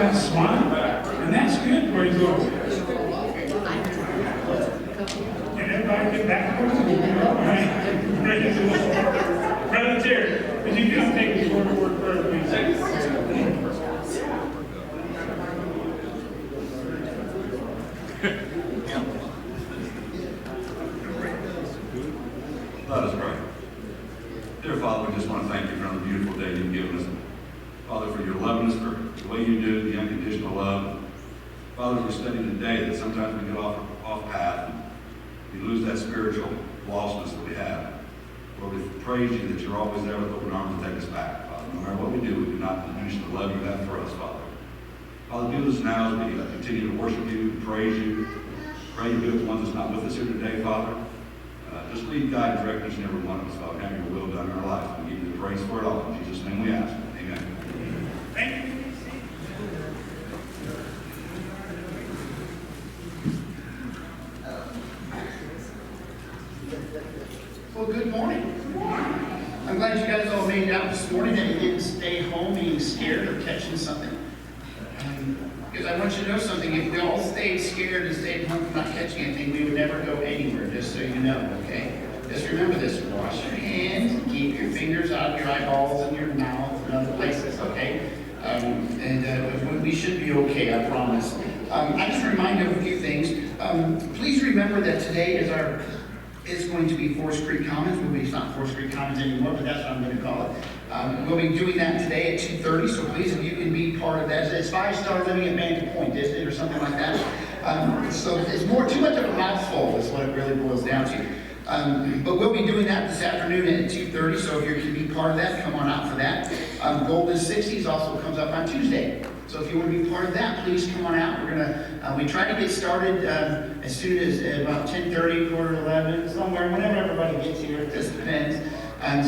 kind of smile, and that's good. Praise the Lord. Can everybody get back to work? All right. Praise the Lord. Brother Terry, would you come take this word prayer, please? Let us pray. Dear Father, we just want to thank you for another beautiful day you've given us. Father, for your loving us, for the way you do, the unconditional love. Father, we're studying today that sometimes we get off path and we lose that spiritual lostness that we have. Lord, we praise you that you're always there with open arms to take us back, Father. No matter what we do not diminish the love you have for us, Father. Father, do this now as we continue to worship you, praise you. Pray you be with the ones that's not with us here today, Father. Just lead, guide, and direct each and every one of us, Father. Have your will done in our life. We give you the praise for it all. In Jesus' name we ask. Amen. Thank you. Well, good morning. I'm glad you guys all made it out this morning and you didn't stay home being scared of catching something. Because I want you to know something. If we all stayed scared and stayed home from not catching anything, we would never go anywhere, just so you know, okay? Just remember this. Wash your hands, keep your fingers out of your eyeballs and your mouth and other places, okay? We should be okay, I promise. I just remind you of a few things. Please remember that today is going to be Forest Creek Commons. Well, it's not Forest Creek Commons anymore, but that's what I'm going to call it. We'll be doing that today at 2:30, so please, if you can be part of that. It's 5-star living at Banter Point, isn't it, or something like that? So it's too much of a mouthful is what it really boils down to. But we'll be doing that this afternoon at 2:30, so if you can be part of that, come on out for that. Golden 60s also comes up on Tuesday. So if you want to be part of that, please come on out. We try to get started as soon as about 10:30, 10:45, somewhere, whenever everybody gets here. It just depends.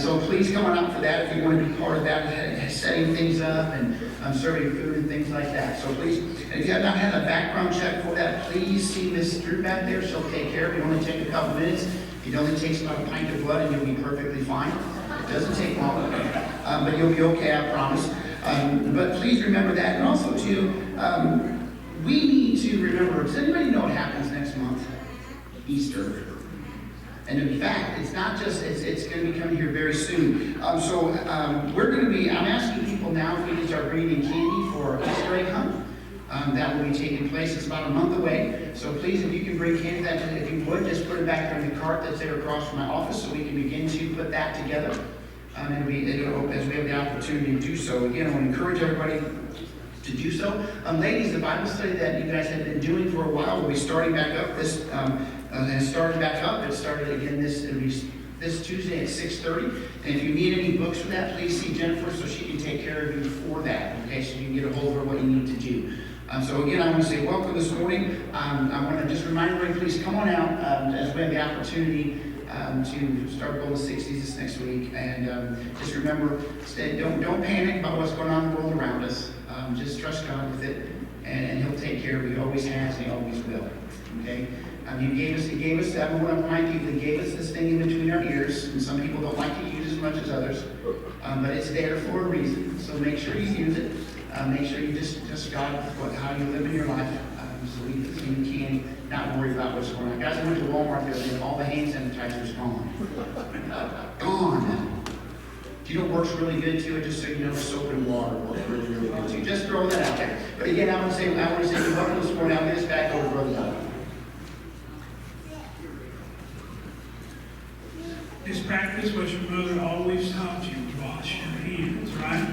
So please come on out for that if you want to be part of that, setting things up and serving food and things like that. So please, and if you have not had a background check for that, please see Miss Drew back there. She'll take care of it. It only take a couple minutes. It only takes about a pint of blood and you'll be perfectly fine. It doesn't take long, but you'll be okay, I promise. But please remember that. And also, too, we need to remember, does anybody know what happens next month? Easter. And in fact, it's not just, it's going to be coming here very soon. We're going to be, I'm asking people now if we can start bringing in candy for Easter egg hunt. That will be taking place. It's about a month away. So please, if you can bring candy, if you would, just put it back there in the cart that's there across from my office so we can begin to put that together. As we have the opportunity to do so. Again, I want to encourage everybody to do so. Ladies, the Bible study that you guys have been doing for a while will be starting back up. It started again this Tuesday at 6:30. And if you need any books for that, please see Jennifer so she can take care of you for that. Okay, so you can get a hold of her what you need to do. So again, I want to say welcome this morning. I want to just remind everybody, please come on out as we have the opportunity to start Golden 60s this next week. And just remember, don't panic about what's going on in the world around us. Just trust God with it, and He'll take care of you. He always has, and He always will. Okay? He gave us, I want to remind people, He gave us this thing in between our ears, and some people don't like to use it as much as others, but it's there for a reason. So make sure you use it. Make sure you just God how you live in your life, so you can not worry about what's going on. Guys, I went to Walmart the other day, all the hand sanitizers gone. Gone. Do you know what works really good too? Just so you know, soap and water works really, really good too. Just throw that out there. But again, I want to say you're welcome this morning. I'll get us back over to Brother Doug. Just practice what your mother always taught you. Wash your hands, right?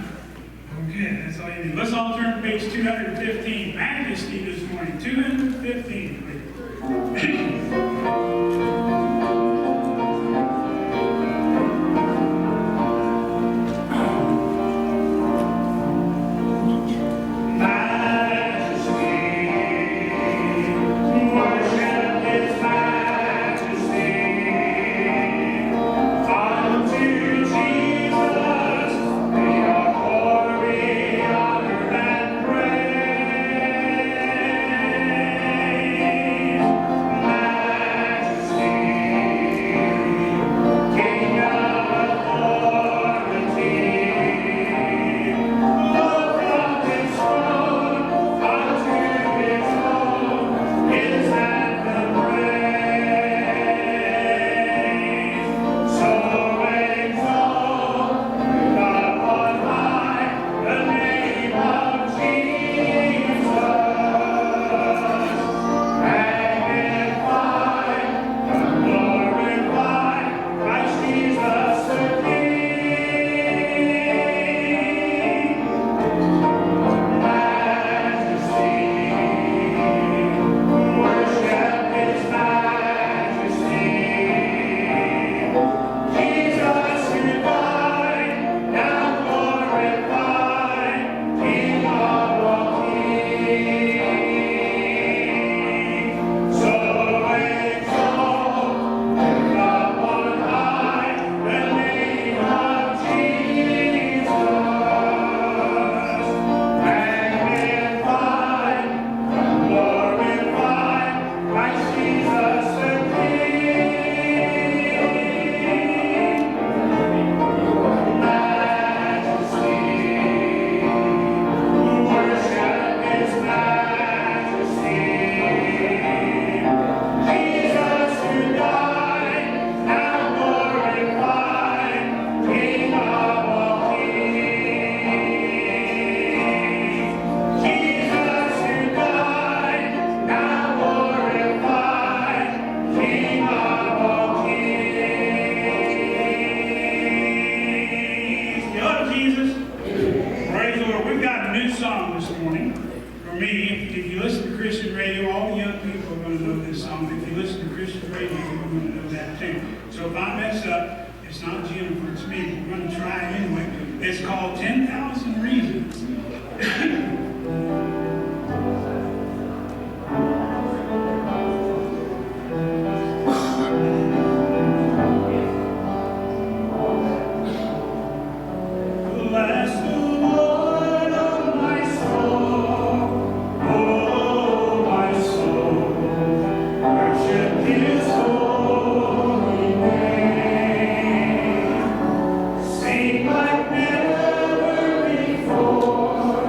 Okay, that's all you need. Let's all turn to page 215. Majesty this morning. 215, please. For me, if you listen to Christian radio, all the young people are going to know this song. If you listen to Christian radio, you're going to know that too. So if I mess up, it's not Jennifer, it's me. We're going to try it anyway. It's called 10,000 Reasons. Bless the Lord, oh my soul, oh my soul, worship His holy name. Sing like never before,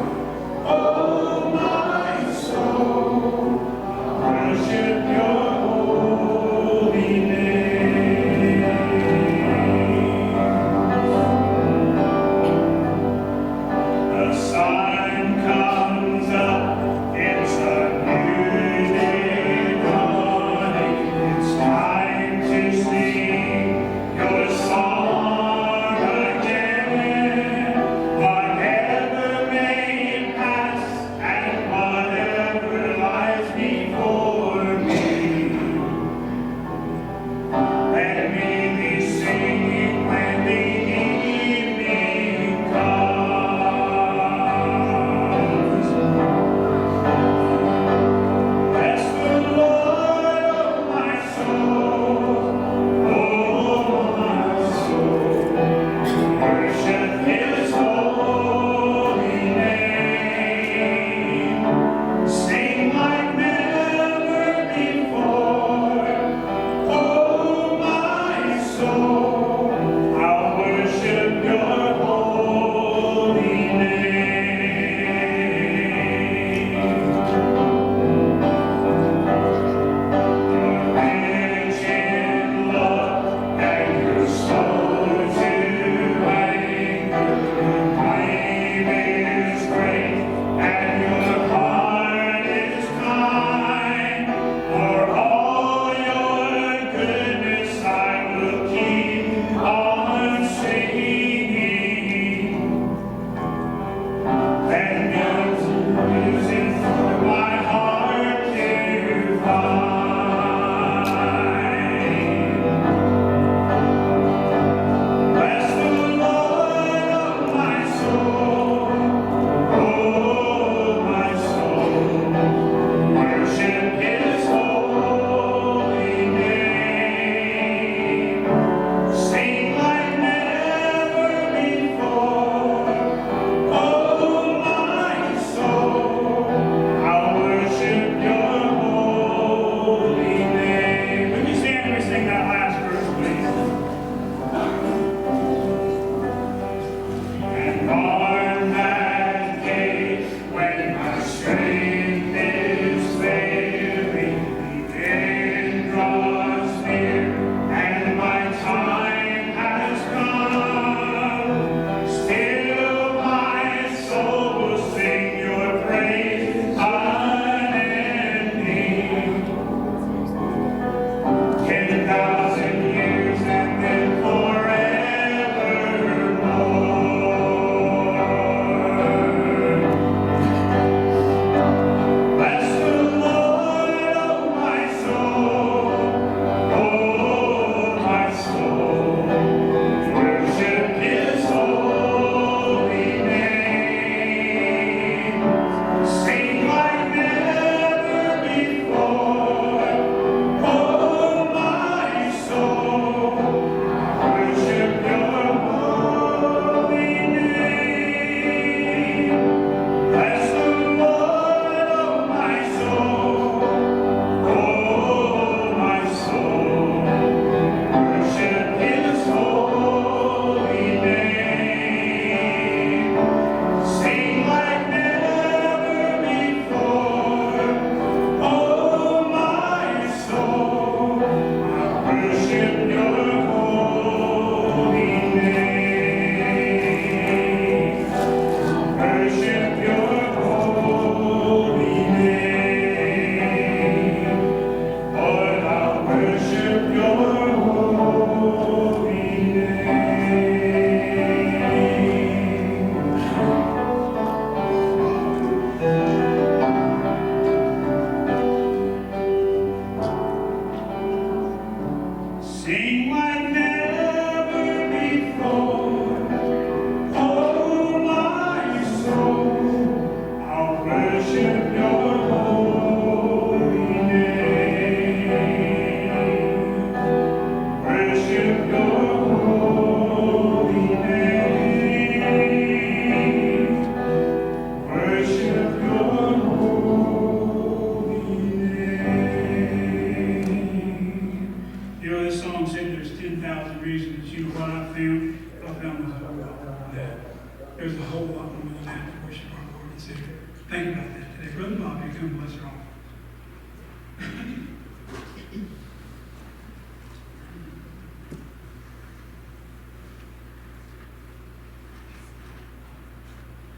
There's a whole lot more than that to worship our Lord and Savior. Think about that today. Brother Bobby, come bless her all.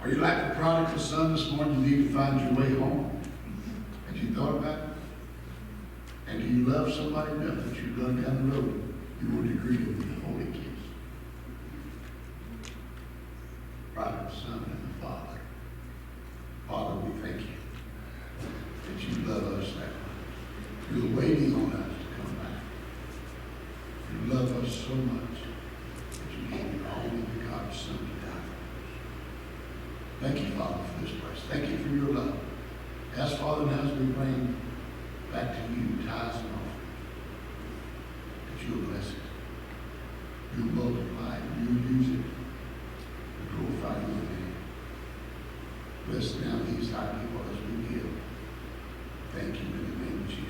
Are you like the prodigal son this morning? You need to find your way home. Have you thought about it? And do you love somebody enough that you run down the road, you will greet him with a holy kiss? Prodigal son and the Father. Father, we thank you that you love us that much. You're waiting on us to come back. You love us so much that you gave your only begotten Son to die for us. Thank you, Father, for this place. Thank you for your love. Ask, Father, now as we bring back to you tithes and offerings, that you'll bless it. You'll multiply it. You'll use it to glorify your name. Bless now these high people as we give. Thank you in the name of Jesus.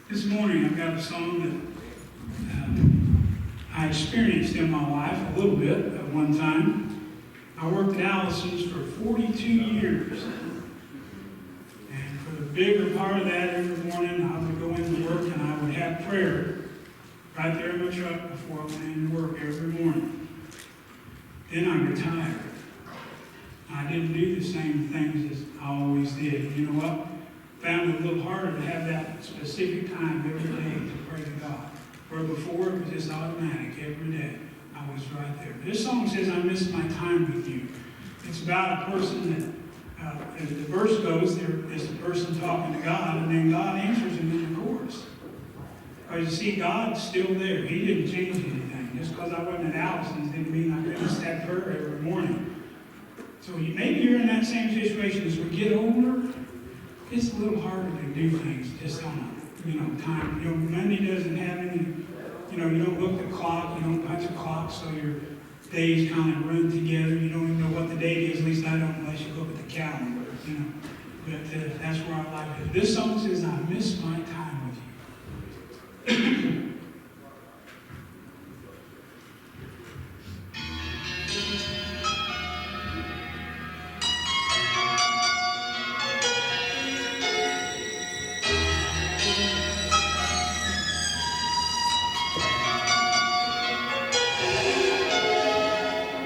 This morning I've got a song that I experienced in my life a little bit at one time. I worked at Allison's for 42 years. And for the bigger part of that, every morning I would go into work and I would have prayer right there in my truck before I went into work every morning. Then I retired. I didn't do the same things as I always did. You know what? Found it a little harder to have that specific time every day to pray to God. Where before it was just automatic every day. I was right there. This song says, I miss my time with you. It's about a person that, as the verse goes, there is a person talking to God, and then God answers him in the chorus. Because you see, God's still there. He didn't change anything. Just because I wasn't at Allison's didn't mean I couldn't step her every morning. So maybe you're in that same situation. As we get older, it's a little harder to do things just on a, time. Monday doesn't have any, you don't look at the clock, you don't punch a clock, so your days kind of run together. You don't even know what the date is, at least I don't unless you look at the calendar, But that's where I like it. This song says, I miss my time with you.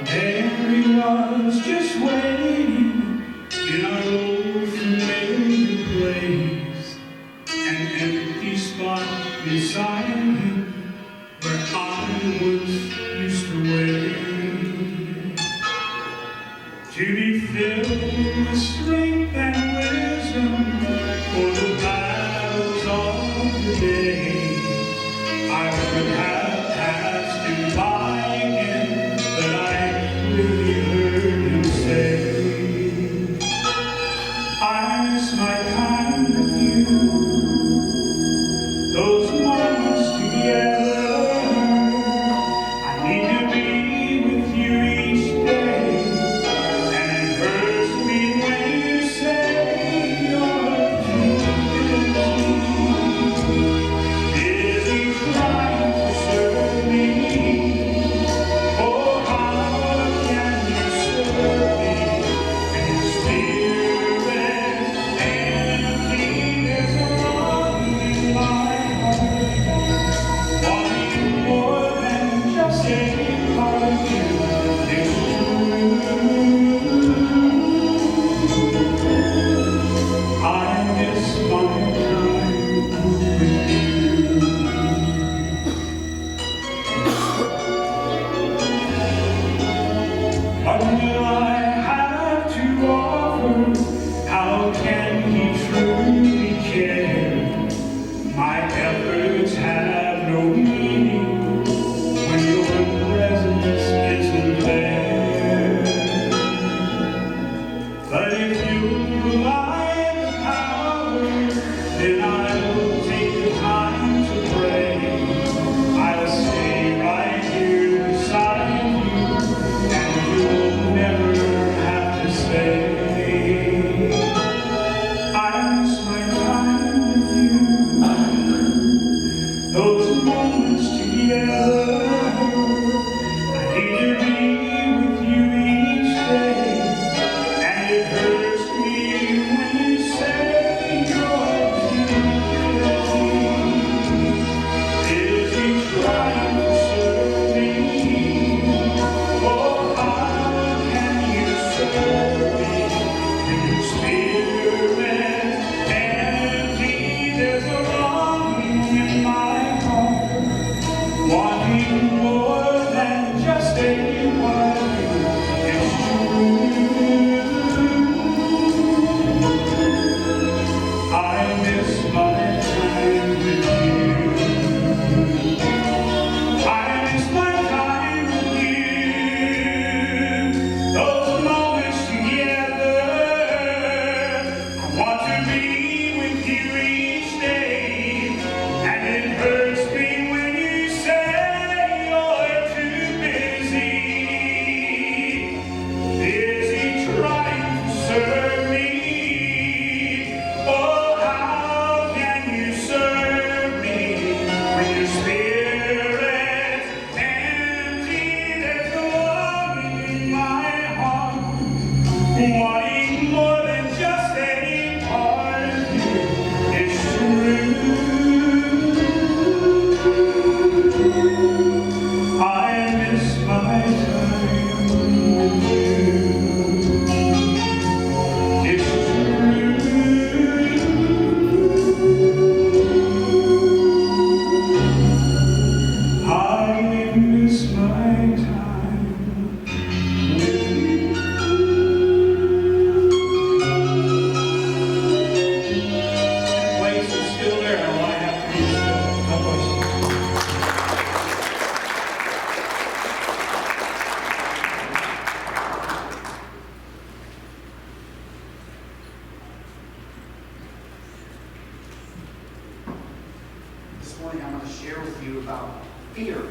There he was, just waiting in our old familiar place, an empty spot beside him where I once used to wait, to be filled with strength and wisdom for the battles of the day. I would have passed him by again, but I really heard him say, I miss my time with you, those moments together. I need to be with you each day, and it hurts me when you say you're too busy trying to serve me. Oh, how can you serve me when your spirit empty? There's a longing in my heart, wanting more than just a part of you. It's true. I miss my time with you. What will I have to offer? How can he truly care? My efforts have no meaning when your presence isn't there. But if you rely the power, then I'll take the time to pray. I'll stay right here beside you, and you'll never have to say, I miss my time with you, those moments together. I need to be with you each day, and it hurts me when you say you're too busy trying to serve me. Oh, how can you serve me when your spirit empty? There's a longing in my heart, wanting morning I'm going to share with you about fear.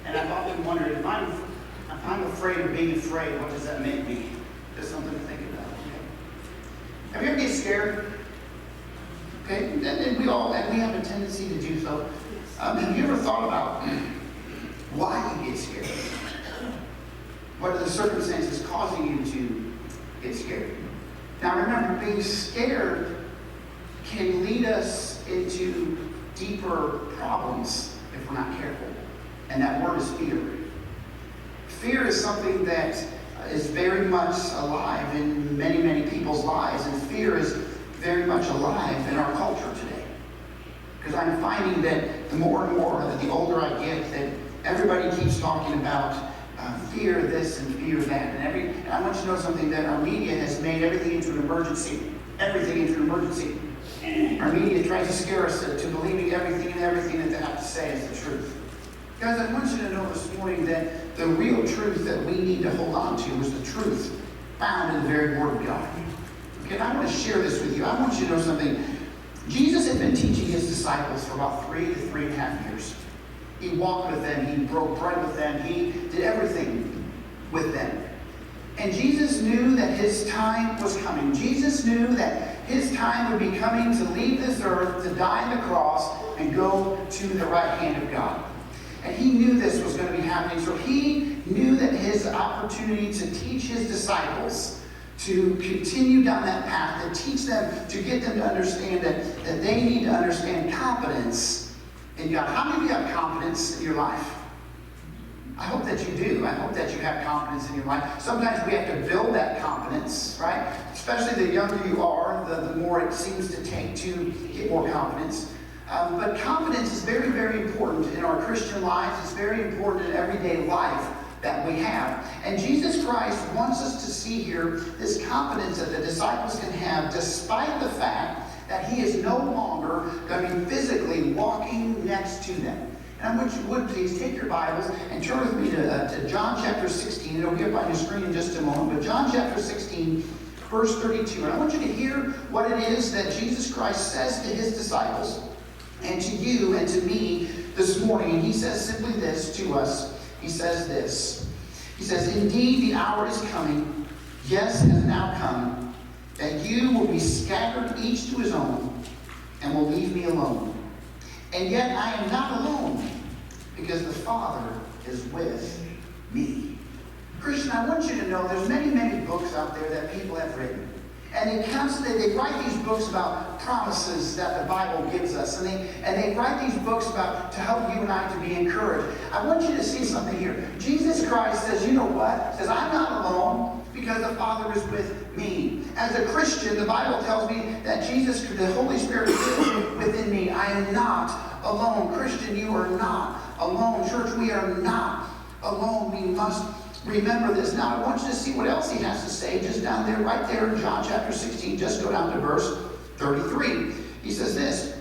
And I've often wondered, if I'm afraid of being afraid, what does that make me? Just something to think about. Okay? Have you ever get scared? Okay, and we have a tendency to do so. Have you ever thought about why you get scared? What are the circumstances causing you to get scared? Now remember, being scared can lead us into deeper problems if we're not careful. And that word is fear. Fear is something that is very much alive in many, many people's lives. And fear is very much alive in our culture today. Because I'm finding that the more and more, that the older I get, that everybody keeps talking about fear this and fear that. And I want you to know something, that our media has made everything into an emergency. Everything into an emergency. Our media tries to scare us to believing everything that they have to say is the truth. Guys, I want you to know this morning that the real truth that we need to hold on to is the truth found in the very Word of God. Okay, and I want to share this with you. I want you to know something. Jesus had been teaching his disciples for about 3 to 3.5 years. He walked with them. He broke bread with them. He did everything with them. And Jesus knew that his time was coming. Jesus knew that his time would be coming to leave this earth, to die on the cross, and go to the right hand of God. And he knew this was going to be happening. So he knew that his opportunity to teach his disciples, to continue down that path, to teach them, to get them to understand that they need to understand confidence in God. How many of you have confidence in your life? I hope that you do. I hope that you have confidence in your life. Sometimes we have to build that confidence, right? Especially the younger you are, the more it seems to take to get more confidence. But confidence is very, very important in our Christian lives. It's very important in everyday life that we have. And Jesus Christ wants us to see here this confidence that the disciples can have despite the fact that he is no longer going to be physically walking next to them. And I want you would please take your Bibles and turn with me to John chapter 16. It'll be up on your screen in just a moment. But John chapter 16, verse 32. And I want you to hear what it is that Jesus Christ says to his disciples and to you and to me this morning. And he says simply this to us. He says this. He says, "Indeed, the hour is coming, yes, has now come, that you will be scattered each to his own, and will leave me alone. And yet I am not alone, because the Father is with me." Christian, I want you to know there's many, many books out there that people have written. And they write these books about promises that the Bible gives us. And they write these books about to help you and I to be encouraged. I want you to see something here. Jesus Christ says, you know what? He says, I'm not alone because the Father is with me. As a Christian, the Bible tells me that the Holy Spirit lives within me. I am not alone. Christian, you are not alone. Church, we are not alone. We must remember this. Now, I want you to see what else he has to say just down there, right there in John chapter 16. Just go down to verse 33. He says this,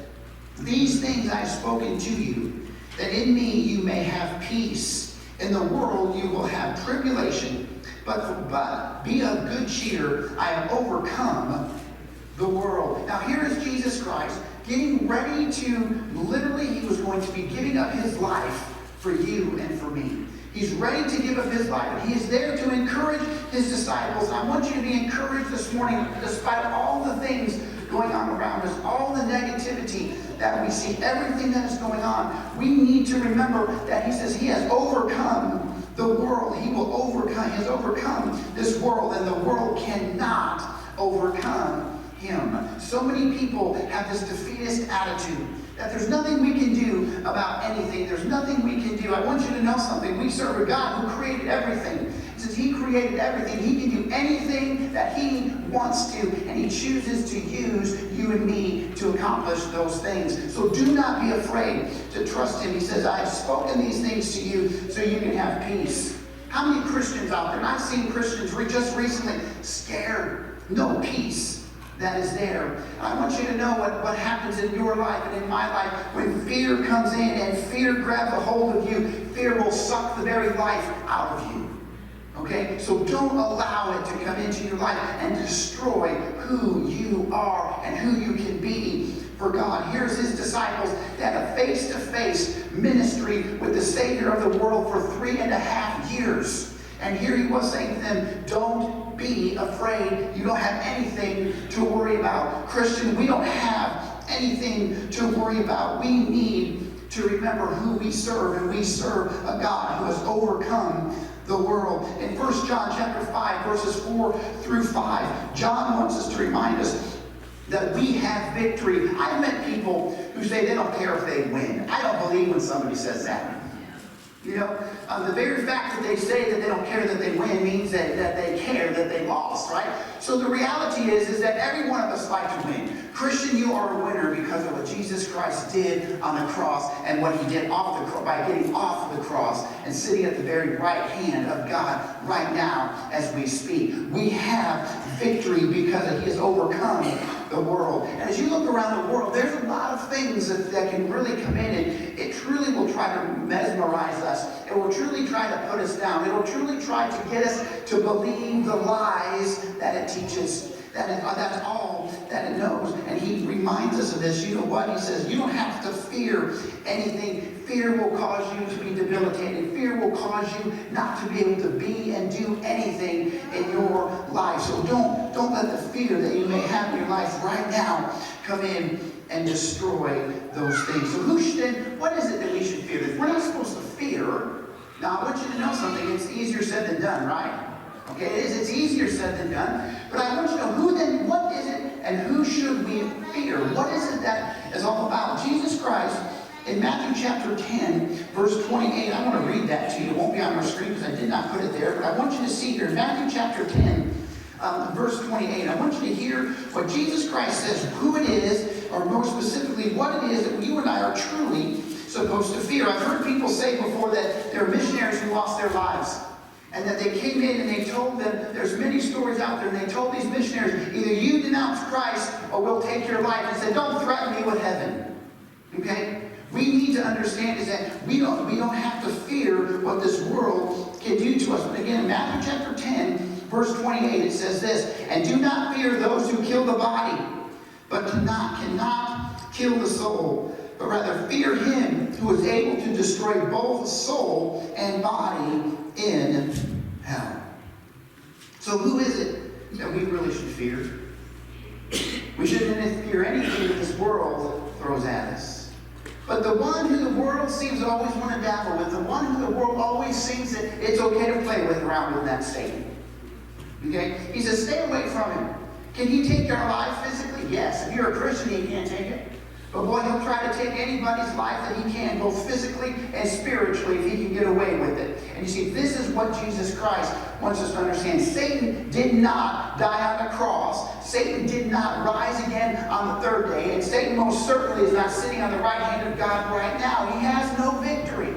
"These things I have spoken to you, that in me you may have peace. In the world you will have tribulation, but be of good cheer. I have overcome the world." Now, here is Jesus Christ getting ready to, literally, he was going to be giving up his life for you and for me. He's ready to give up his life, and he is there to encourage his disciples. I want you to be encouraged this morning, despite all the things going on around us, all the negativity that we see, everything that is going on. We need to remember that he says he has overcome the world. He has overcome this world, and the world cannot overcome him. So many people have this defeatist attitude, that there's nothing we can do about anything. There's nothing we can do. I want you to know something. We serve a God who created everything. Since he created everything, he can do anything that he wants to, and he chooses to use you and me to accomplish those things. So do not be afraid to trust him. He says, I have spoken these things to you so you can have peace. How many Christians out there, and I've seen Christians just recently scared, no peace that is there. I want you to know what happens in your life and in my life when fear comes in and fear grabs a hold of you. Fear will suck the very life out of you. Okay? So don't allow it to come into your life and destroy who you are and who you can be for God. Here's his disciples that had a face-to-face ministry with the Savior of the world for 3.5 years. And here he was saying to them, don't be afraid. You don't have anything to worry about. Christian, we don't have anything to worry about. We need to remember who we serve, and we serve a God who has overcome the world. In 1 John chapter 5, verses 4 through 5, John wants us to remind us that we have victory. I've met people who say they don't care if they win. I don't believe when somebody says that. You know, the very fact that they say that they don't care that they win means that they care that they lost, right? So the reality is that every one of us like to win. Christian, you are a winner because of what Jesus Christ did on the cross and what he did off the cross, by getting off the cross and sitting at the very right hand of God right now as we speak. We have victory because he has overcome the world. And as you look around the world, there's a lot of things that can really come in, and it truly will try to mesmerize us. It will truly try to put us down. It will truly try to get us to believe the lies that it teaches. That's all that it knows. And he reminds us of this. You know what? He says, you don't have to fear anything. Fear will cause you to be debilitated. Fear will cause you not to be able to be and do anything in your life. So don't let the fear that you may have in your life right now come in and destroy those things. So what is it that we should fear? If we're not supposed to fear, now I want you to know something. It's easier said than done, right? Okay, it's easier said than done. But I want you to know what is it, and who should we fear? What is it that is all about? Jesus Christ, in Matthew chapter 10, verse 28, I want to read that to you. It won't be on our screen because I did not put it there, but I want you to see here, in Matthew chapter 10, verse 28, I want you to hear what Jesus Christ says, who it is, or more specifically, what it is that you and I are truly supposed to fear. I've heard people say before that there are missionaries who lost their lives. And that they came in and they told them, there's many stories out there, and they told these missionaries, either you denounce Christ or we'll take your life. And said, don't threaten me with heaven. Okay? We need to understand is that we don't have to fear what this world can do to us. But again, in Matthew chapter 10, verse 28, it says this, and do not fear those who kill the body, but cannot kill the soul, but rather fear him who is able to destroy both soul and body in hell. So who is it that we really should fear? We shouldn't fear anything that this world throws at us. But the one who the world seems to always want to dabble with, the one who the world always seems that it's okay to play with around with, that's Satan. Okay? He says, stay away from him. Can he take your life physically? Yes. If you're a Christian, he can't take it. But boy, he'll try to take anybody's life that he can, both physically and spiritually, if he can get away with it. And you see, this is what Jesus Christ wants us to understand. Satan did not die on the cross. Satan did not rise again on the third day. And Satan most certainly is not sitting on the right hand of God right now. He has no victory.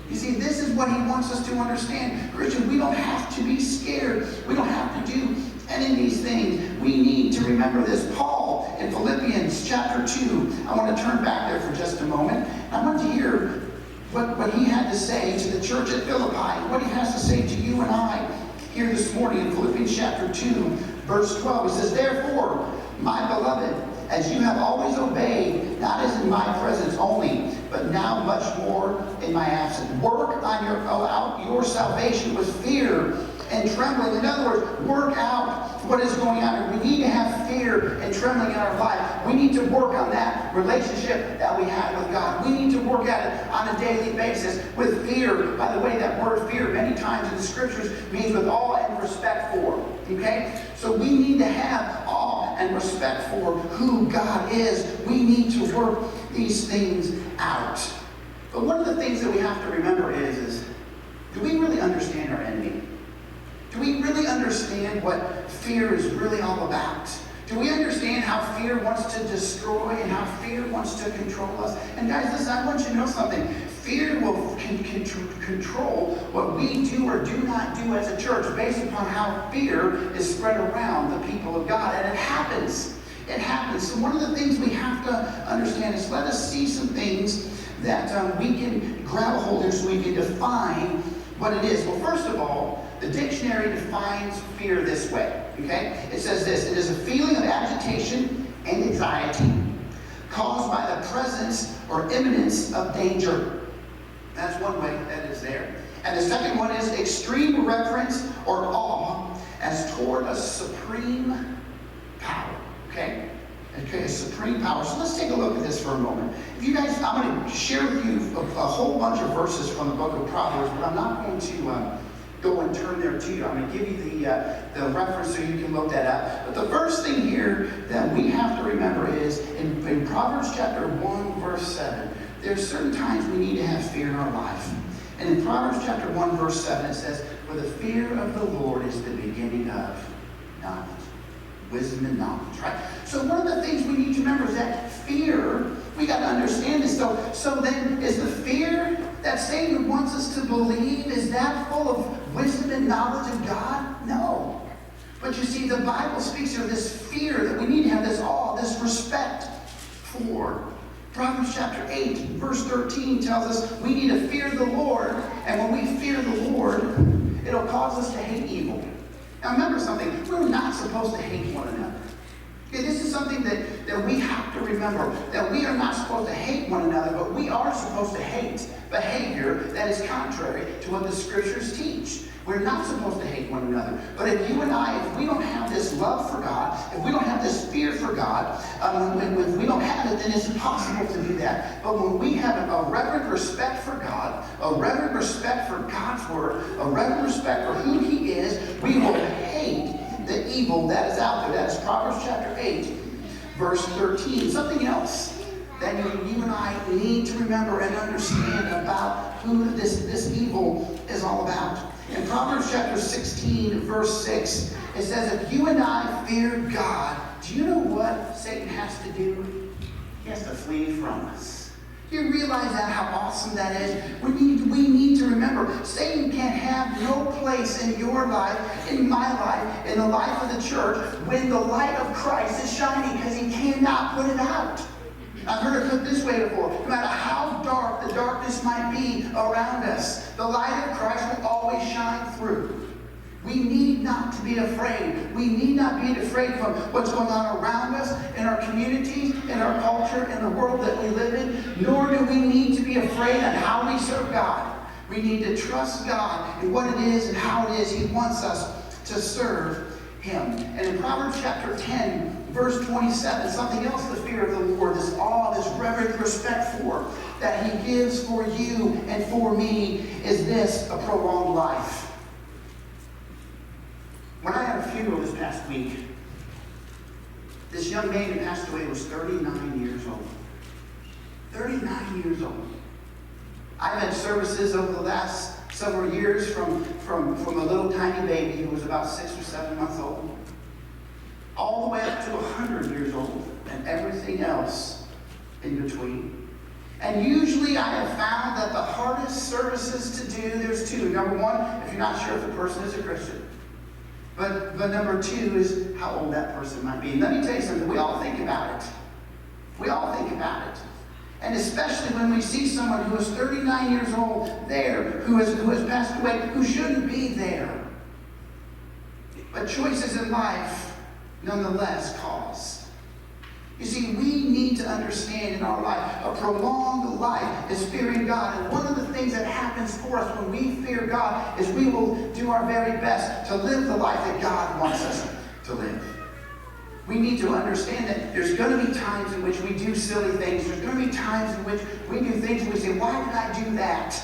You see, this is what he wants us to understand. Christian, we don't have to be scared. We don't have to do any of these things. We need to remember this. Paul, in Philippians chapter 2, I want to turn back there for just a moment. I want to hear what he had to say to the church at Philippi, what he has to say to you and I here this morning in Philippians chapter 2, verse 12. He says, therefore, my beloved, as you have always obeyed, not as in my presence only, but now much more in my absence. Work out your salvation with fear and trembling. In other words, work out what is going on. We need to have fear and trembling in our life. We need to work on that relationship that we have with God. We need to work at it on a daily basis with fear. By the way, that word fear many times in the scriptures means with awe and respect for. Okay? So we need to have awe and respect for who God is. We need to work these things out. But one of the things that we have to remember is do we really understand our enemy? Do we really understand what fear is really all about? Do we understand how fear wants to destroy and how fear wants to control us? And guys, listen, I want you to know something. Fear will control what we do or do not do as a church based upon how fear is spread around the people of God. And it happens. It happens. So one of the things we have to understand is let us see some things that we can grab a hold of so we can define what it is. Well, first of all, the dictionary defines fear this way, okay? It says this, it is a feeling of agitation and anxiety caused by the presence or imminence of danger. That's one way that is there. And the second one is extreme reverence or awe as toward a supreme power. Okay? Okay, a supreme power. So let's take a look at this for a moment. If you guys, I'm going to share with you a whole bunch of verses from the book of Proverbs, but I'm not going to go and turn there to you. I'm going to give you the reference so you can look that up. But the first thing here that we have to remember is in Proverbs chapter 1, verse 7, there's certain times we need to have fear in our life. And in Proverbs chapter 1, verse 7, it says, "For the fear of the Lord is the beginning of knowledge." Wisdom and knowledge, right? So one of the things we need to remember is that fear, we got to understand this. So then, is the fear that Satan wants us to believe, is that full of wisdom and knowledge of God? No. But you see, the Bible speaks of this fear that we need to have this awe, this respect for. Proverbs chapter 8, verse 13 tells us we need to fear the Lord, and when we fear the Lord, it'll cause us to hate evil. Now remember something, we're not supposed to hate one another. Okay, this is something that we have to remember, that we are not supposed to hate one another, but we are supposed to hate behavior that is contrary to what the scriptures teach. We're not supposed to hate one another. But if you and I, if we don't have this love for God, if we don't have this fear for God, if we don't have it, then it's impossible to do that. But when we have a reverent respect for God, a reverent respect for God's word, a reverent respect for who He is, we will hate the evil that is out there. That is Proverbs chapter 8, verse 13. Something else that you and I need to remember and understand about who this evil is all about. In Proverbs chapter 16, verse 6, it says, if you and I fear God, do you know what Satan has to do? He has to flee from us. Do you realize how awesome that is? We need to remember, Satan can't have no place in your life, in my life, in the life of the church, when the light of Christ is shining, because he cannot put it out. I've heard it put this way before. No matter how dark the darkness might be around us, the light of Christ will always shine through. We need not to be afraid. We need not be afraid from what's going on around us, in our communities, in our culture, in the world that we live in. Nor do we need to be afraid of how we serve God. We need to trust God in what it is and how it is He wants us to serve Him. And in Proverbs chapter 10, verse 27, something else the fear of the Lord, this awe, this reverent respect for, that He gives for you and for me, is this, a prolonged life. When I had a funeral this past week, this young man who passed away was 39 years old. 39 years old. I've had services over the last several years from a little tiny baby who was about 6 or 7 months old, all the way up to 100 years old, and everything else in between. And usually I have found that the hardest services to do, there's two. Number one, if you're not sure if the person is a Christian. But number two is how old that person might be. And let me tell you something, we all think about it. We all think about it. And especially when we see someone who is 39 years old there, who has passed away, who shouldn't be there. But choices in life, nonetheless, cause. You see, we need to understand in our life, a prolonged life is fearing God. And one of the things that happens for us when we fear God is we will do our very best to live the life that God wants us to live. We need to understand that there's going to be times in which we do silly things. There's going to be times in which we do things and we say, why did I do that?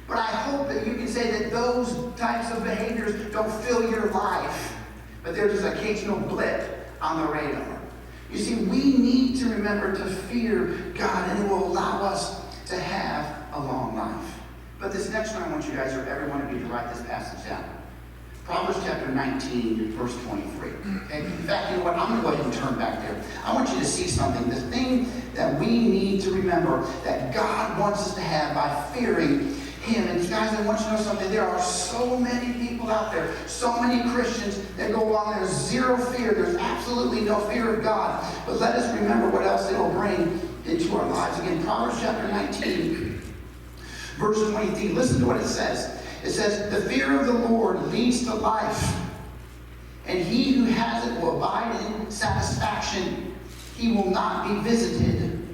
But I hope that you can say that those types of behaviors don't fill your life. But there's this occasional blip on the radar. You see, we need to remember to fear God, and it will allow us to have a long life. But this next one, I want you guys, or every one of you, to write this passage down. Proverbs chapter 19, verse 23. Okay? In fact, you know what? I'm going to go ahead and turn back there. I want you to see something. The thing that we need to remember that God wants us to have by fearing Him. And guys, I want you to know something. There are so many people out there, so many Christians that go along. There's zero fear. There's absolutely no fear of God. But let us remember what else it'll bring into our lives. Again, Proverbs chapter 19, verse 23. Listen to what it says. It says, the fear of the Lord leads to life, and he who has it will abide in satisfaction. He will not be visited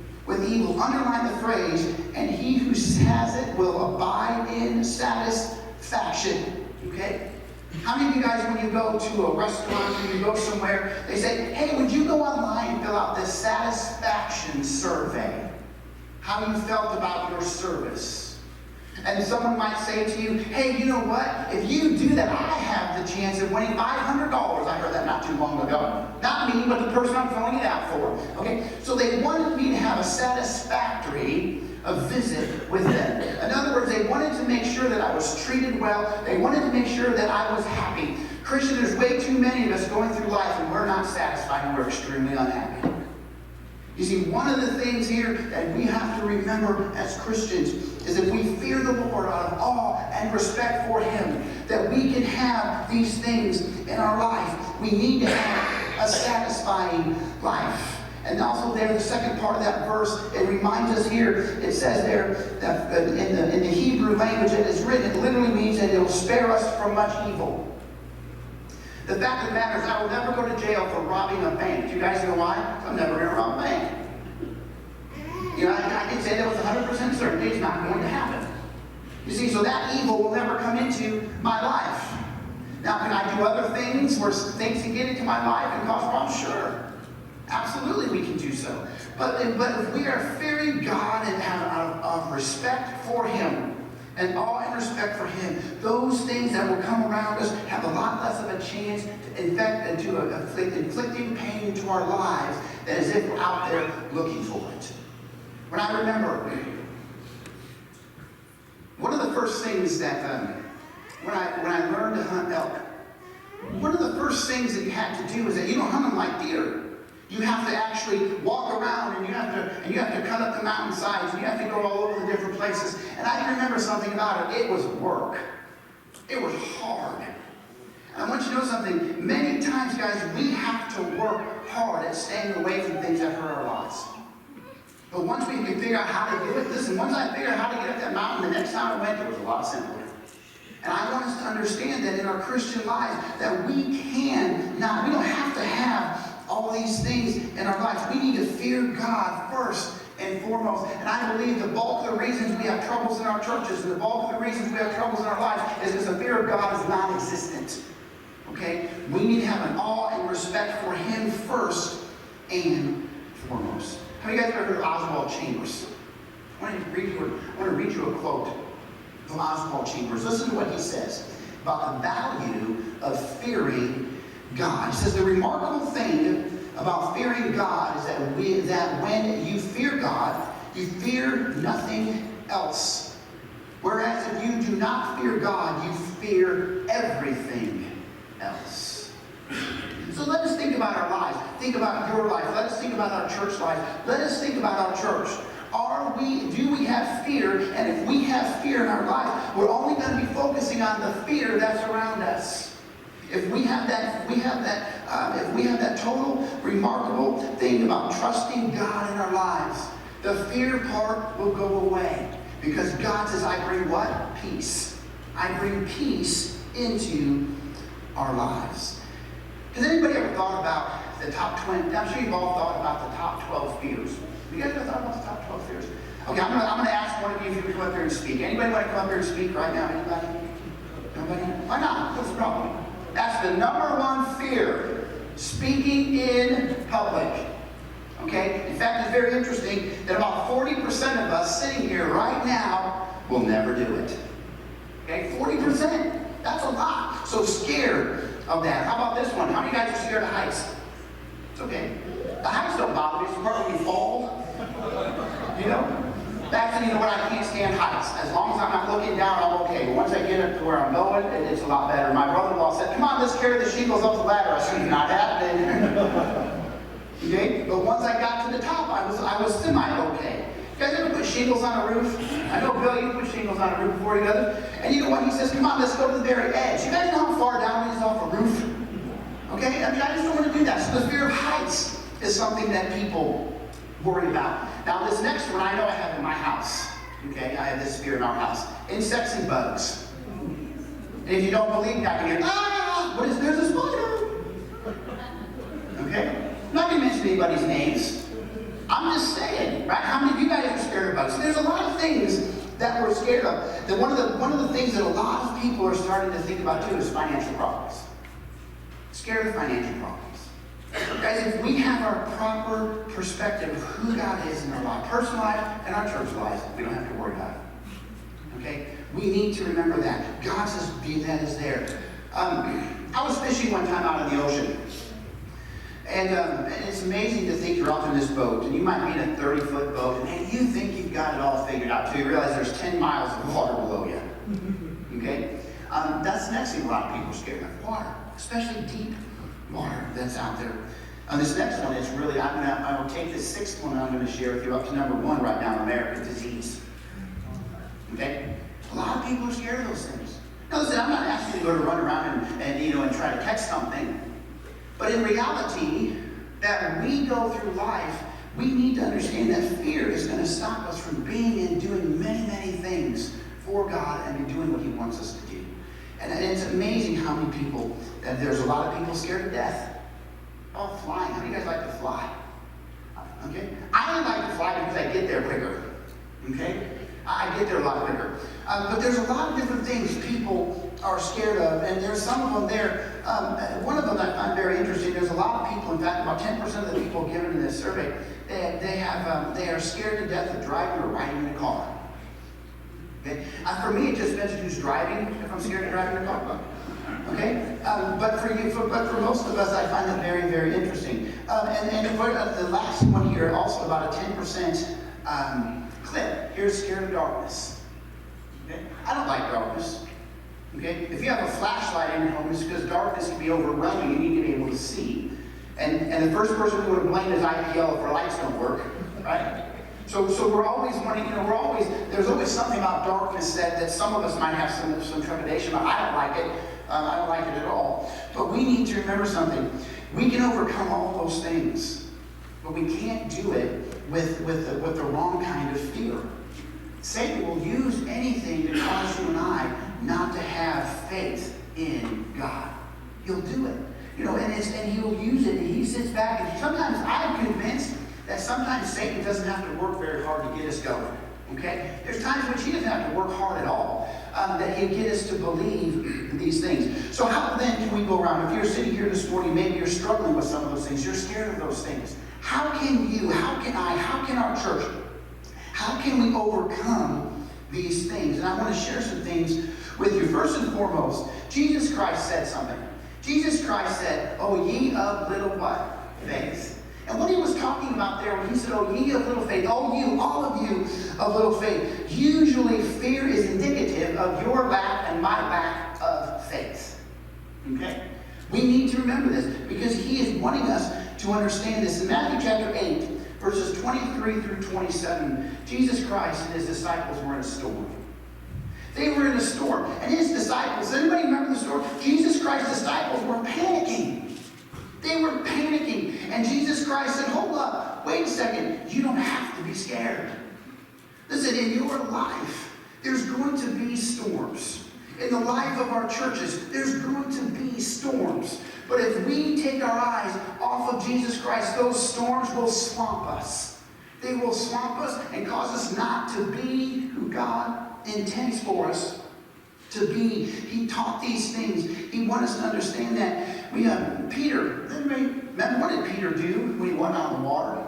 So underline the phrase, and he who has it will abide in satisfaction. Okay? How many of you guys, when you go to a restaurant, when you go somewhere, they say, hey, would you go online and fill out this satisfaction survey? How you felt about your service. And someone might say to you, hey, you know what? If you do that, I have the chance of winning $500. I heard that not too long ago. Not me, but the person I'm filling it out for. Okay? So they wanted me to have a satisfactory visit with them. In other words, they wanted to make sure that I was treated well. They wanted to make sure that I was happy. Christian, there's way too many of us going through life and we're not satisfied and we're extremely unhappy. You see, one of the things here that we have to remember as Christians is that we fear the Lord out of awe and respect for Him, that we can have these things in our life. We need to have a satisfying life. And also there, the second part of that verse, it reminds us here, it says there, that in the Hebrew language it is written, it literally means that it will spare us from much evil. The fact of the matter is I will never go to jail for robbing a bank. Do you guys know why? I'm never going to rob a bank. You know, I can say that with 100% certainty it's not going to happen. You see, so that evil will never come into my life. Now, can I do other things where things can get into my life and cause problems? Sure. Absolutely we can do so. But if we are fearing God and out of respect for Him, and awe and respect for Him, those things that will come around us have a lot less of a chance to inflicting pain into our lives than as if we're out there looking for it. When I remember, one of the first things that, when I learned to hunt elk, one of the first things that you had to do is that you don't hunt them like deer. You have to actually walk around and you have to cut up the mountainsides and you have to go all over the different places. And I remember something about it. It was work. It was hard. And I want you to know something. Many times, guys, we have to work hard at staying away from things that hurt our lives. But once we can figure out how to do it, listen, once I figured out how to get up that mountain, the next time I went, it was a lot simpler. And I want us to understand that in our Christian lives, that we don't have to have all these things in our lives. We need to fear God first and foremost. And I believe the bulk of the reasons we have troubles in our churches and the bulk of the reasons we have troubles in our lives is because the fear of God is non-existent. Okay? We need to have an awe and respect for Him first and foremost. How many of you guys ever heard of Oswald Chambers? I want to read you a quote from Oswald Chambers. Listen to what he says about the value of fearing God. He says, the remarkable thing about fearing God is that when you fear God, you fear nothing else. Whereas if you do not fear God, you fear everything else. So let us think about our lives. Think about your life. Let us think about our church life. Let us think about our church. Do we have fear? And if we have fear in our life, we're only going to be focusing on the fear that's around us. If we have that total remarkable thing about trusting God in our lives, the fear part will go away. Because God says, I bring what? Peace. I bring peace into our lives. Has anybody ever thought about the top 20? I'm sure you've all thought about the top 12 fears. Have you guys ever thought about the top 12 fears? Okay, I'm going to ask one of you if you can come up here and speak. Anybody want to come up here and speak right now? Anybody? Nobody? Why not? What's the problem? That's the number one fear. Speaking in public. Okay? In fact, it's very interesting that about 40% of us sitting here right now will never do it. Okay? 40%. That's a lot. So scared of that. How about this one? How many guys are scared of heights? It's okay. The heights don't bother me. It's the part when you fall. You know? Actually, you know what? I can't stand heights. As long as I'm not looking down, I'm okay. But once I get up to where I'm going, it's a lot better. My brother-in-law said, come on, let's carry the shingles up the ladder. I said, not happening. Okay? But once I got to the top, I was semi-okay. You guys ever put shingles on a roof? I know, Bill, you put shingles on a roof before he does it. And you know what? He says, come on, let's go to the very edge. You guys know how far down it is off a roof? Okay? I mean, I just don't want to do that. So the fear of heights is something that people worry about. Now, this next one I know I have in my house. Okay? I have this fear in our house. Insects and bugs. And if you don't believe me, I can hear, there's a spider. Okay? I'm not going to mention anybody's names. I'm just saying, right? How many of you guys about it. So there's a lot of things that we're scared of. That one of the things that a lot of people are starting to think about too is financial problems. Scared of financial problems. Guys, if we have our proper perspective of who God is in our life, personal life and our church lives, we don't have to worry about it. Okay? We need to remember that. God's that is there. I was fishing one time out in the ocean. And it's amazing to think you're off in this boat, and you might be in a 30-foot boat, and man, you think you've got it all figured out until you realize there's 10 miles of water below you. Okay? That's the next thing a lot of people are scared of, water, especially deep water that's out there. This next one is really, I will take this sixth one I'm going to share with you up to number 1 right now in America, disease. Okay? A lot of people are scared of those things. Now listen, I'm not asking you to go to run around and try to catch something. But in reality, that when we go through life, we need to understand that fear is going to stop us from being and doing many, many things for God and doing what He wants us to do. And it's amazing how many people, that there's a lot of people scared of death. Oh, flying. How do you guys like to fly? Okay? I only like to fly because I get there quicker. Okay? I get there a lot quicker. But there's a lot of different things people are scared of, and there's some of them there. One of them I find very interesting. There's a lot of people, in fact, about 10% of the people given in this survey, they are scared to death of driving or riding in a car. Okay? For me, it just depends on who's driving. If I'm scared of driving a car, okay. But for most of us, I find that very, very interesting. And for the last one here, also about a 10% clip. Here's scared of darkness. Okay? I don't like darkness. Okay? If you have a flashlight in your home, it's because darkness can be overwhelming and you need to be able to see. And the first person who would blame is IPL if our lights don't work, right? So we're always wanting, there's always something about darkness that some of us might have some trepidation about. I don't like it. I don't like it at all. But we need to remember something. We can overcome all those things, but we can't do it with the wrong kind of fear. Satan will use anything to cause you and I not to have faith in God. He'll do it. And he'll use it, and he sits back, and sometimes I'm convinced that sometimes Satan doesn't have to work very hard to get us going. Okay? There's times in which he doesn't have to work hard at all, that he'll get us to believe these things. So how then can we go around? If you're sitting here this morning, maybe you're struggling with some of those things, you're scared of those things. How can you, how can our church, how can we overcome these things? And I want to share some things with you. First and foremost, Jesus Christ said something. Jesus Christ said, "Oh, ye of little what? Faith." And what he was talking about there, when he said, "Oh, ye of little faith," oh, you, all of you of little faith, usually fear is indicative of your lack and my lack of faith. Okay? We need to remember this because he is wanting us to understand this. In Matthew chapter 8, verses 23 through 27, Jesus Christ and his disciples were in a storm. They were in a storm. And his disciples, anybody remember the story? Jesus Christ's disciples were panicking. They were panicking. And Jesus Christ said, "Hold up, wait a second. You don't have to be scared." Listen, in your life, there's going to be storms. In the life of our churches, there's going to be storms. But if we take our eyes off of Jesus Christ, those storms will swamp us. They will swamp us and cause us not to be who God intends for us to be. He taught these things. He wanted us to understand that. Peter, remember what did Peter do when he went out on the water?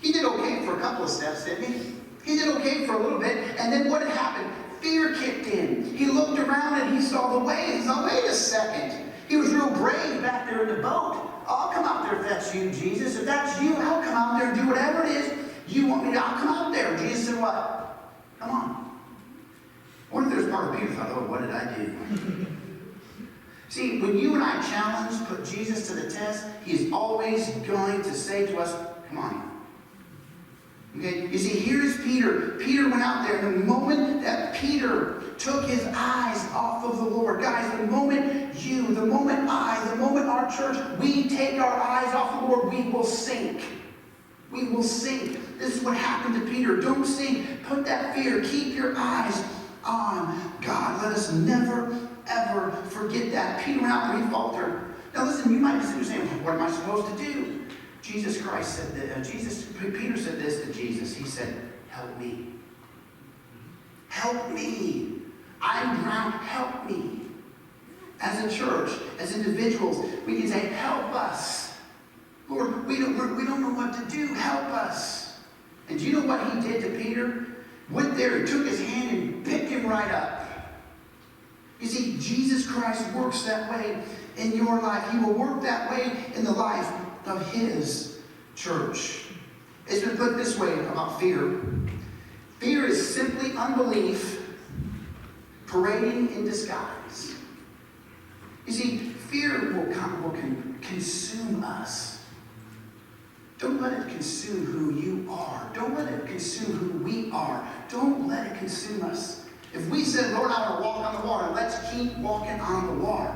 He did okay for a couple of steps, didn't he? He did okay for a little bit, and then what had happened? Fear kicked in. He looked around and he saw the waves. Now, wait a second. He was real brave back there in the boat. I'll come out there if that's you, Jesus. If that's you, I'll come out there and do whatever it is you want me to. I'll come out there. Jesus said, "What? Come on." What if there's part of Peter thought, "Oh, what did I do?" See, when you and I challenge, put Jesus to the test, he's always going to say to us, "Come on." Okay? You see, here's Peter. Peter went out there, and the moment that Peter took his eyes off of the Lord, guys, the moment you, the moment I, the moment our church, we take our eyes off the Lord, we will sink. We will sink. This is what happened to Peter. Don't sink. Put that fear. Keep your eyes on God. Let us never, ever forget that. Peter went out there, he faltered. Now listen, you might be sitting there saying, "What am I supposed to do?" Jesus Christ said that. Peter said this to Jesus. He said, help me. Help me. I'm drowned, help me. As a church, as individuals, we can say, help us. Lord, we don't know what to do, help us. And do you know what he did to Peter? Went there, took his hand and picked him right up. You see, Jesus Christ works that way in your life. He will work that way in the life of his church. It's been put this way about fear. Fear is simply unbelief parading in disguise. You see, fear will consume us. Don't let it consume who you are. Don't let it consume who we are. Don't let it consume us. If we said, Lord, I want to walk on the water, let's keep walking on the water.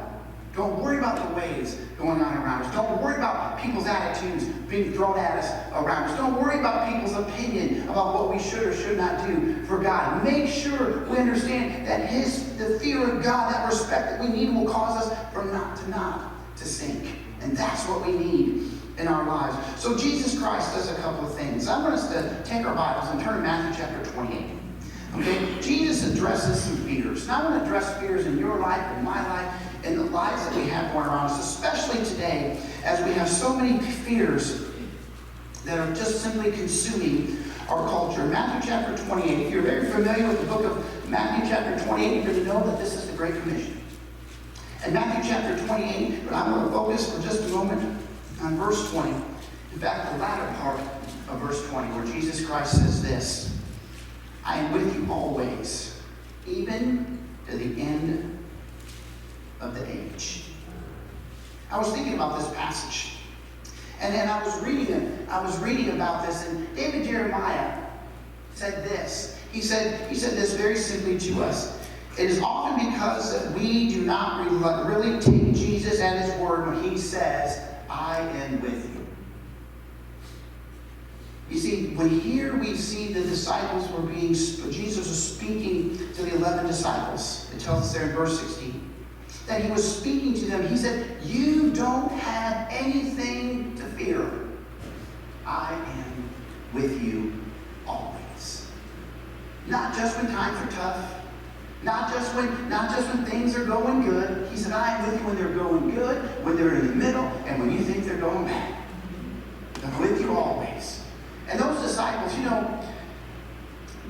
Don't worry about the waves going on around us. Don't worry about people's attitudes being thrown at us around us. Don't worry about people's opinion about what we should or should not do for God. Make sure we understand that the fear of God, that respect that we need, will cause us from not to sink. And that's what we need in our lives. So Jesus Christ does a couple of things. I want us to take our Bibles and turn to Matthew chapter 28. Okay? Jesus addresses some fears. And I want to address fears in your life, in my life, in the lives that we have going around us, especially today, as we have so many fears that are just simply consuming our culture. Matthew chapter 28. If you're very familiar with the book of Matthew chapter 28, you're going to know that this is the Great Commission. In Matthew chapter 28, but I'm going to focus for just a moment on verse 20. In fact, the latter part of verse 20, where Jesus Christ says this, I am with you always, even to the end of the age. I was thinking about this passage, and then I was reading about this, and David Jeremiah said this. He said this very simply to us. It is often because that we do not really take Jesus at his word when he says, I am with you. You see, we see the disciples Jesus was speaking to the 11 disciples. It tells us there in verse 16 that he was speaking to them. He said, you don't have anything to fear. I am with you always. Not just when times are tough. Not just when things are going good. He said, I am with you when they're going good, when they're in the middle, and when you think they're going bad. I'm with you always. And those disciples,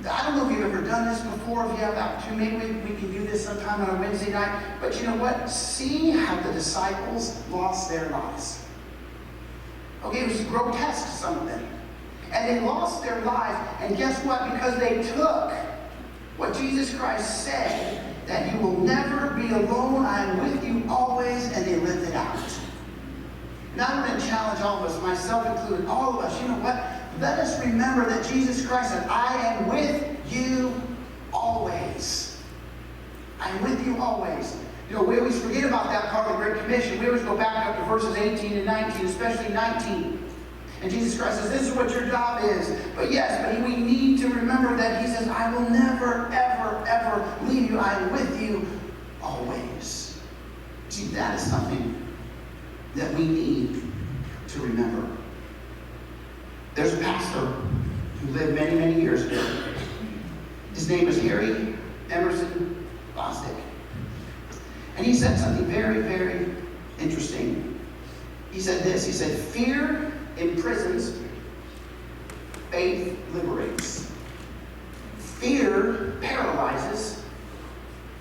I don't know if you've ever done this before. If you have the opportunity, maybe we can do this sometime on a Wednesday night. But you know what? See how the disciples lost their lives. Okay, it was grotesque, some of them. And they lost their lives. And guess what? Because they took what Jesus Christ said, that you will never be alone, I am with you always, and they lived it out. Now I'm going to challenge all of us, myself included, all of us. You know what? Let us remember that Jesus Christ said, I am with you always. I am with you always. We always forget about that part of the Great Commission. We always go back up to verses 18 and 19, especially 19. And Jesus Christ says, this is what your job is. But we need to remember that he says, I will never, ever, ever leave you. I am with you always. See, that is something that we need to remember. There's a pastor who lived many, many years ago. His name was Harry Emerson Bostic. And he said something very, very interesting. He said this. He said, fear imprisons, faith liberates. Fear paralyzes,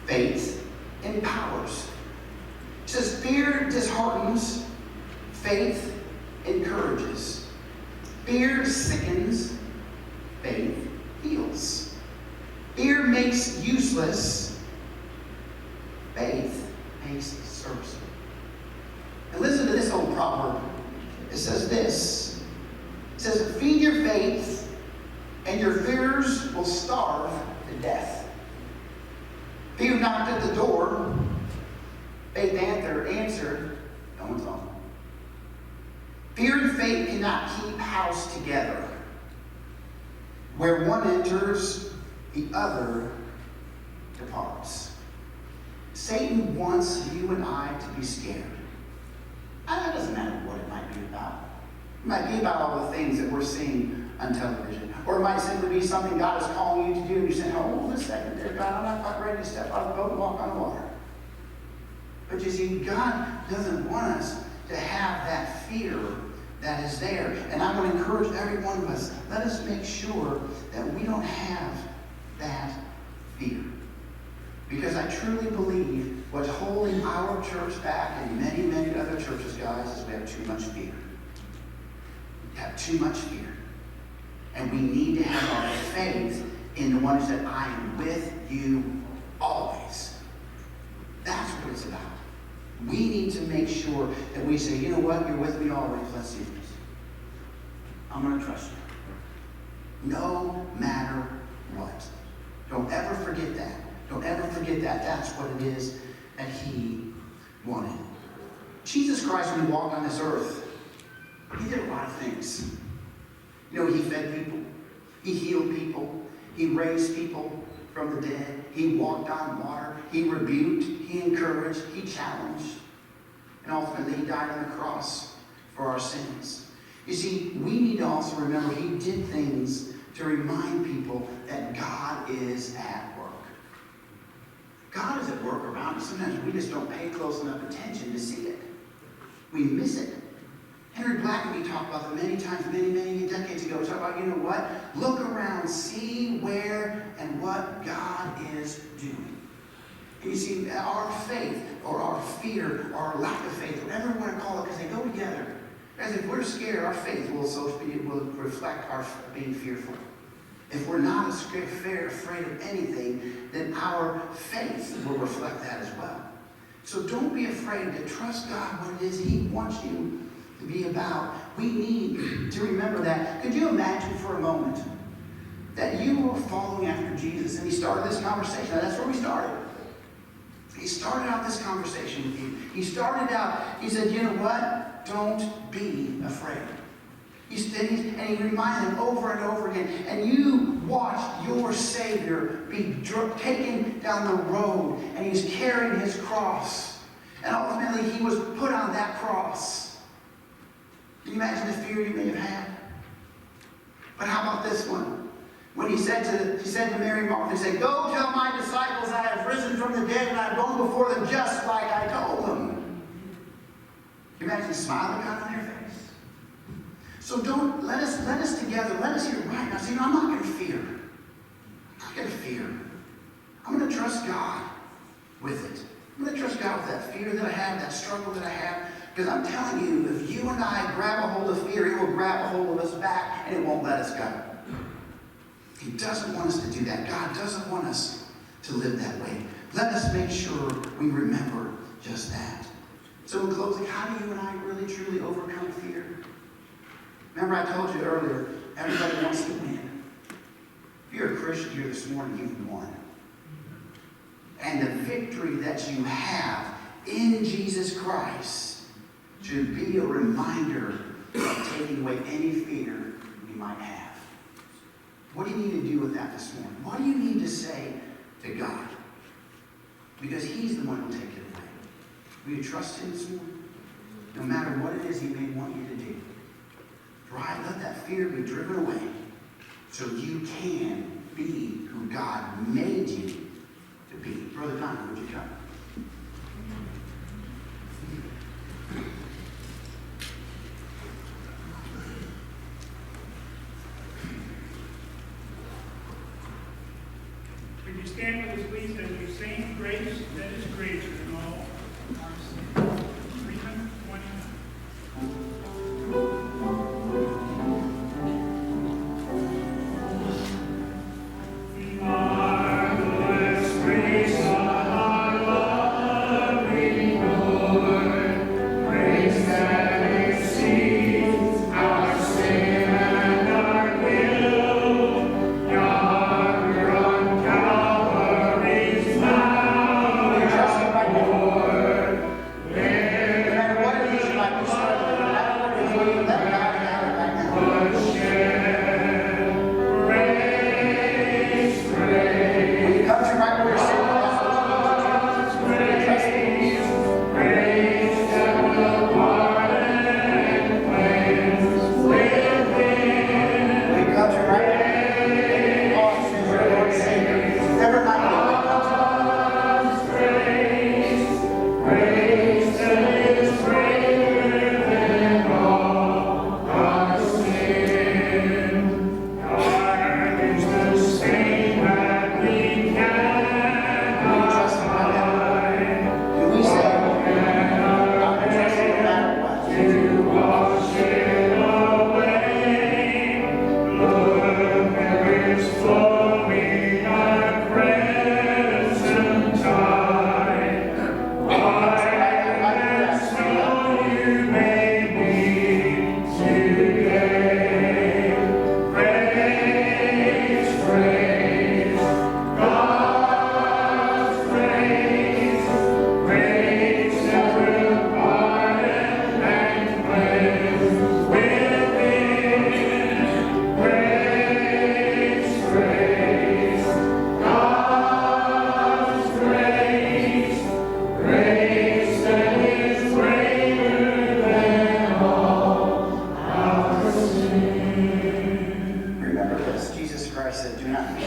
faith empowers. He says, fear disheartens, faith encourages. Fear sickens, faith heals. Fear makes useless, faith makes serviceable. And listen to this old proverb. It says this. It says, feed your faith, and your fears will starve to death. Fear knocked at the door. Faith answered, no one's home. Fear and faith cannot keep house together. Where one enters, the other departs. Satan wants you and I to be scared. And it doesn't matter what it might be about. It might be about all the things that we're seeing on television. Or it might simply be something God is calling you to do, and you're saying, hold a second there, God, I'm not quite ready to step out of the boat and walk on water. But you see, God doesn't want us to have that fear that is there. And I want to encourage every one of us, let us make sure that we don't have that fear. Because I truly believe what's holding our church back and many, many other churches, guys, is we have too much fear. We have too much fear. And we need to have our faith in the one who said, I am with you always. That's what it's about. We need to make sure that we say, you know what, you're with me always. Let's do this. I'm going to trust you. No matter what. Don't ever forget that. Don't ever forget that. That's what it is that he wanted. Jesus Christ, when he walked on this earth, he did a lot of things. You know, he fed people. He healed people. He raised people from the dead. He walked on water. He rebuked. He encouraged. He challenged. And ultimately, he died on the cross for our sins. You see, we need to also remember he did things to remind people that God is at work. God is at work around us. Sometimes we just don't pay close enough attention to see it. We miss it. Henry Blackaby talked about that many times, many decades ago. He talked about, you know what? Look around, see where and what God is doing. And you see, our faith, or our fear, or our lack of faith, whatever you want to call it, because they go together. As if we're scared, our faith will reflect our being fearful. If we're not afraid of anything, then our faith will reflect that as well. So don't be afraid to trust God what it is he wants you to be about. We need to remember that. Could you imagine for a moment that you were following after Jesus and he started this conversation? Now, that's where we started. He started out this conversation with you. He started out, he said, you know what? Don't be afraid. And he reminded them over and over again. And you watched your Savior be taken down the road, and he's carrying his cross. And ultimately, he was put on that cross. Can you imagine the fear you may have had? But how about this one? When he said to Mary and Martha, he said, go tell my disciples I have risen from the dead, and I have gone before them just like I told them. Can you imagine the smile they got on their face? So let us together, let us hear right now. See, I'm not going to fear. I'm not going to fear. I'm going to trust God with it. I'm going to trust God with that fear that I have, that struggle that I have. Because I'm telling you, if you and I grab a hold of fear, it will grab a hold of us back and it won't let us go. He doesn't want us to do that. God doesn't want us to live that way. Let us make sure we remember just that. So in closing, how do you and I really truly overcome fear? Remember I told you earlier, everybody wants to win. If you're a Christian here this morning, you've won. And the victory that you have in Jesus Christ should be a reminder of taking away any fear you might have. What do you need to do with that this morning? What do you need to say to God? Because he's the one who will take it away. Will you trust him this morning? No matter what it is he may want you to do. Right? Let that fear be driven away so you can be who God made you to be. Brother Don, would you come? Would you stand with us, please, as we sing Grace That Is Greater Than All Our Sin? 329. No matter what it is you might be struggling with,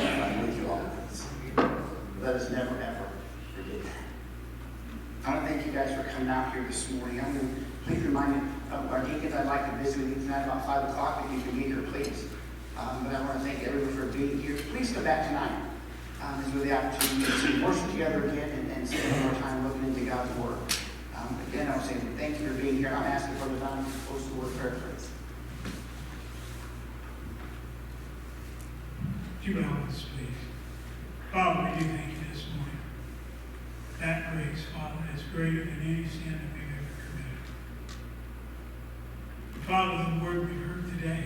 I'm with you all. Let us never, ever forget that. I want to thank you guys for coming out here this morning. I'm going to please remind you of our deacons. I'd like to visit with you tonight about 5 o'clock if you can get here, please. But I want to thank everyone for being here. Please come back tonight. As we have the opportunity to worship together again and spend more time looking into God's Word. Again, I want to say thank you for being here. I'm asking for the Don to close the word prayer for us. Would you bow with us, please? Father, we do thank you this morning. That grace, Father, is greater than any sin that we've ever committed. Father, the word we've heard today,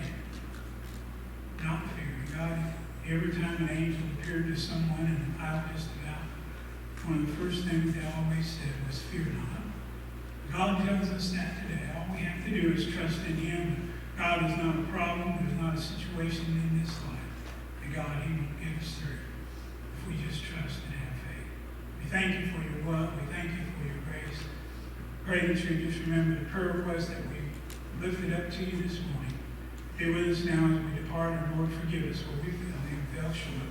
not fearing. God, every time an angel appeared to someone in the Bible just about, one of the first things they always said was, fear not. God tells us that today. All we have to do is trust in Him. God is not a problem. There's not a situation in this life. And God, He will get us through if we just trust and have faith. We thank you for your love. We thank you for your grace. Pray that you just remember the prayer request that we lifted up to you this morning. Be with us now as we depart, and Lord, forgive us where we fell short.